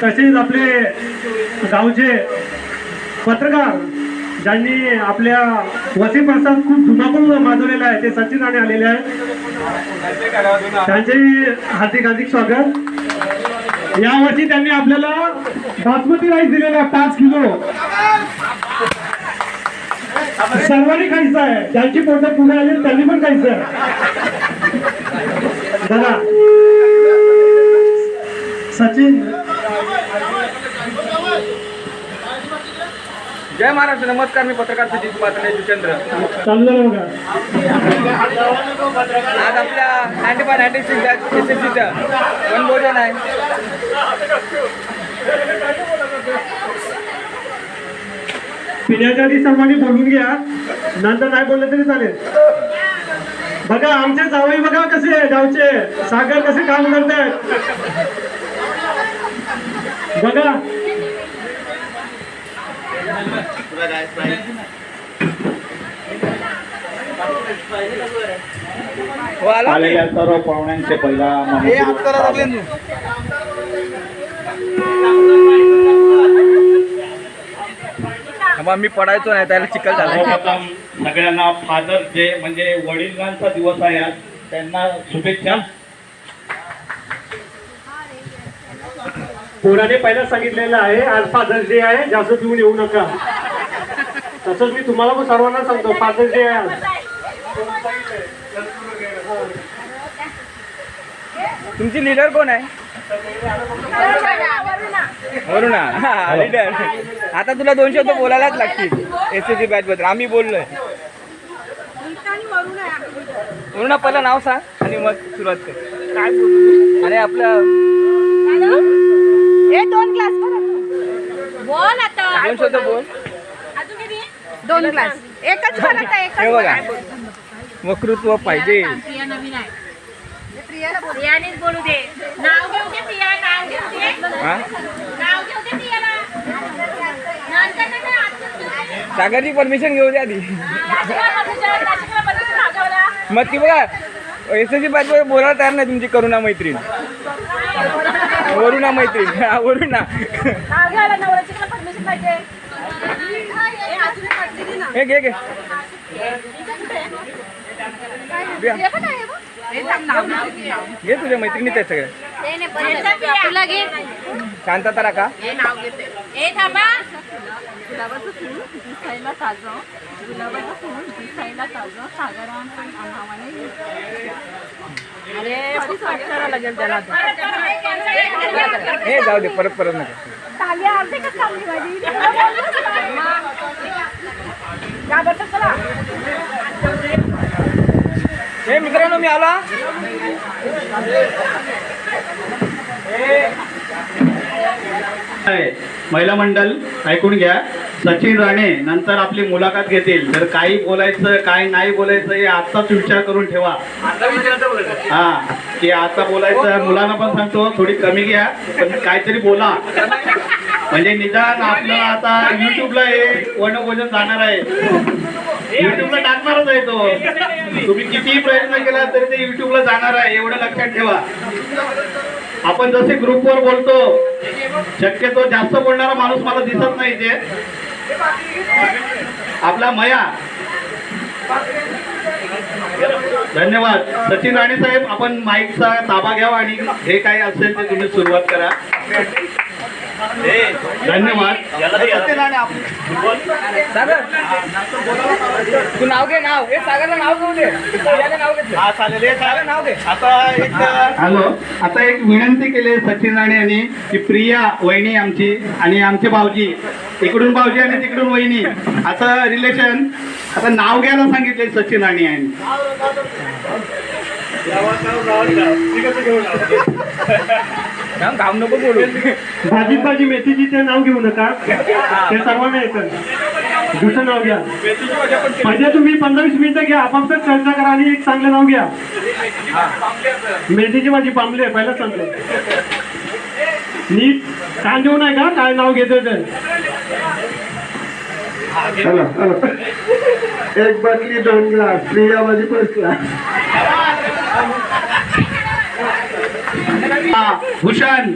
तसेच आपले गावचे पत्रकार ज्यांनी आपल्या वसी प्रसाद खूप धुमाकूळ माजवलेला आहे ते सचिन राणे आलेले आहेत. त्यांचे हार्दिक हार्दिक स्वागत. यावर्षी त्यांनी आपल्याला बासमती राईस दिलेला 5 किलो. सर्वांनी खायचं आहे. ज्यांची पोटं पुढे आले त्यांनी पण खायचं आहे. बघा सचिन. जय महाराष्ट्र. नमस्कार. मी पत्रकार सचिन पात्रे जुचंद्र. चालू झालं बघा. आज आपल्या 95-96 बॅच SSCचं वनभोजन आहे. पिण्याच्या आधी सर्वांनी बोलून घ्या. नंतर नाही बोललं तरी चालेल. बघा आमचे जावई बघा कसे गावचे सागर कसे काम करतात बघा. आलेल्या सर्व पाहुण्यांचे पहिला मी पडायचो नाही त्याला चिखल झाला. सगळ्यांना फादर्स डे म्हणजे वडिलांचा दिवस आहे आज. त्यांना शुभेच्छा. पोराने पहिला सांगितलेलं आहे आज फादर्स डे आहे. जास्त पिऊन येऊ नका. तसंच मी तुम्हाला पण सर्वांना सांगतो फादर्स डे आहे आज. तुमची लीडर कोण आहे? वरुणा. हा लीडर. आता तुला 2 शब्द बोलायलाच लागतील SSC बॅच बद्दल. आम्ही बोललोय. वरुणा पहिलं नाव सांग आणि मग सुरुवात कर. काय बोलू? आणि आपलं 2 क्लास बोल. आता 2 शब्द बोल. 2 क्लास एकच बोलत आहे. हे बघा वक्तृत्व पाहिजे. नवीन आहे. प्रियानेच बोलू दे. नाव घेऊ दे. प्रिया नाव घेऊ दे. नाव घेऊ दे प्रियाला. नंतर नाही. सागरची परमिशन घेऊ दे आधी. मग ती बघा SSC बॅच मध्ये बोलायला तयार नाही तुमची करुणा मैत्रीण. वरुणा मैत्रीण. वरुणा हे घे घे घे तुझ्या मैत्रिणीच आहे सगळ्या. तुला घे. शांतता राखा. ए थांबा. गुलाबाचं फूल दिसायला ताजं, गुलाबाचं फूल दिसायला ताजं, सागरांच्या नावाने अरे कधीच वाचायला लागेल त्याला. हे जाऊ दे परत परत नका. ताली अर्धे का चालली माझी. हे मित्रांनो मी आला. महिला मंडळ ऐकून घ्या. सचिन राणे नंतर आपली मुलाखत घेतील. तर काही बोलायचं काय नाही बोलायचं हे आत्ताच विचार करून ठेवा. हा की आता बोलायचं. मुलांना पण सांगतो थोडी कमी घ्या पण काहीतरी बोला. म्हणजे निदान आपलं आता युट्यूबला हे वनभोजन जाणार आहे. युट्यूबला टाकणारच आहे तो. तुम्ही कितीही प्रयत्न केला तरी ते युट्यूबला जाणार आहे एवढं लक्षात ठेवा. आपण जसे ग्रुपवर बोलतो शक्यतो जास्त बोलणारा माणूस मला दिसत नाही ते आपला मया. धन्यवाद. सचिन राणे साहेब आपण माईकचा ताबा घ्यावा आणि हे काय असेल ते तुम्ही सुरुवात करा. धन्यवाद. सागर तू नाव घे. नाव हे सागरला नाव घेऊ दे. नाव घेतलं नाव घे. हॅलो. आता एक विनंती केली आहे सचिन राणे यांनी की प्रिया वहिनी आमची आणि आमचे भाऊजी इकडून भाऊजी आणि तिकडून वहिनी असं रिलेशन. आता नाव घ्यायला सांगितले सचिन राणे यांनी. काम नको बोलू. भाजीत भाजी मेथीची ते नाव घेऊ नका. ते सर्वांना येतं. दुसरं नाव घ्या. म्हणजे तुम्ही 15-20 मिनिटं घ्या. आपापसात चर्चा करा आणि एक चांगलं नाव घ्या. मेथीची भाजी पांबले पहिला सांगतो. नीट कान देऊ नये का काय नाव घेतोय तर. एक बाटली 2 ग्लास प्रिया माझी 1 ग्लास. भूषण